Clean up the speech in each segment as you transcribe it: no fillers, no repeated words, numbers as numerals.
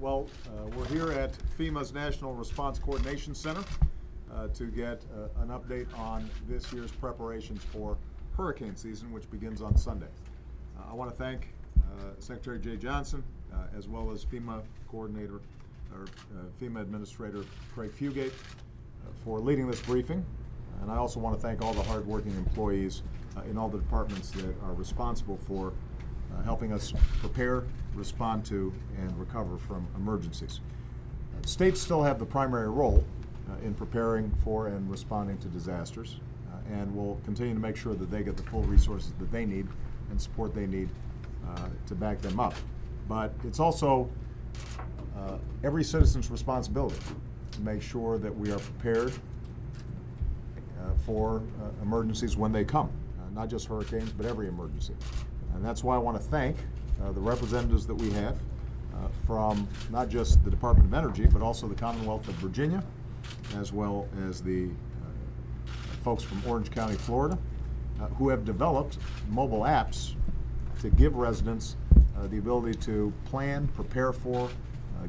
Well, we're here at FEMA's National Response Coordination Center to get an update on this year's preparations for hurricane season, which begins on Sunday. I want to thank Secretary Jay Johnson, as well as FEMA Coordinator, or FEMA Administrator Craig Fugate, for leading this briefing. And I also want to thank all the hardworking employees in all the departments that are responsible for helping us prepare, respond to, and recover from emergencies. States still have the primary role in preparing for and responding to disasters, and will continue to make sure that they get the full resources that they need and support they need to back them up. But it's also every citizen's responsibility to make sure that we are prepared for emergencies when they come, not just hurricanes, but every emergency. And that's why I want to thank the representatives that we have from not just the Department of Energy, but also the Commonwealth of Virginia, as well as the folks from Orange County, Florida, who have developed mobile apps to give residents the ability to plan, prepare for,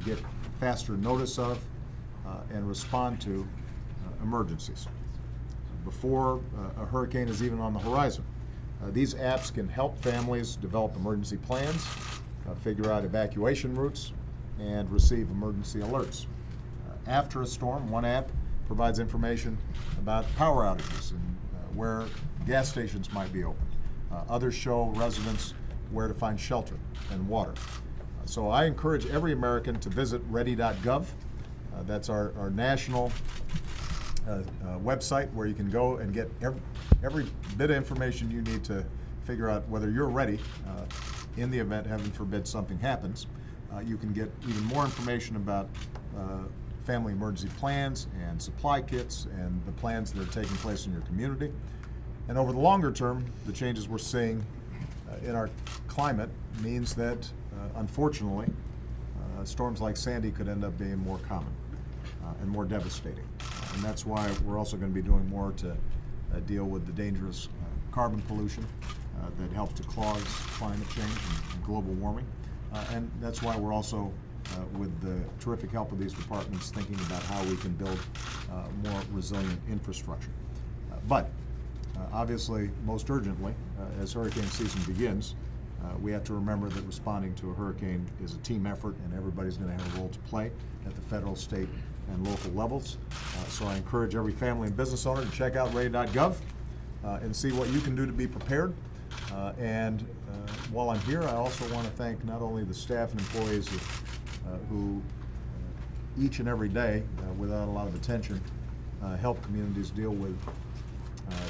get faster notice of, and respond to emergencies before a hurricane is even on the horizon. These apps can help families develop emergency plans, figure out evacuation routes, and receive emergency alerts. After a storm, one app provides information about power outages and where gas stations might be open. Others show residents where to find shelter and water. So I encourage every American to visit ready.gov. That's our national website where you can go and get every bit of information you need to figure out whether you're ready in the event, heaven forbid, something happens. You can get even more information about family emergency plans and supply kits and the plans that are taking place in your community. And over the longer term, the changes we're seeing in our climate means that, unfortunately, storms like Sandy could end up being more common and more devastating. And that's why we're also going to be doing more to deal with the dangerous carbon pollution that helps to cause climate change and global warming. And that's why we're also, with the terrific help of these departments, thinking about how we can build more resilient infrastructure. But obviously, most urgently, as hurricane season begins, we have to remember that responding to a hurricane is a team effort, and everybody's going to have a role to play at the federal, state, and local levels. So I encourage every family and business owner to check out ready.gov and see what you can do to be prepared. And while I'm here, I also want to thank not only the staff and employees who each and every day, without a lot of attention, help communities deal with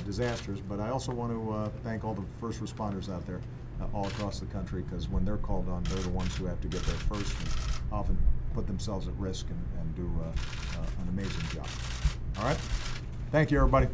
disasters, but I also want to thank all the first responders out there all across the country, because when they're called on, they're the ones who have to get there first and often put themselves at risk and do an amazing job. All right? Thank you, everybody.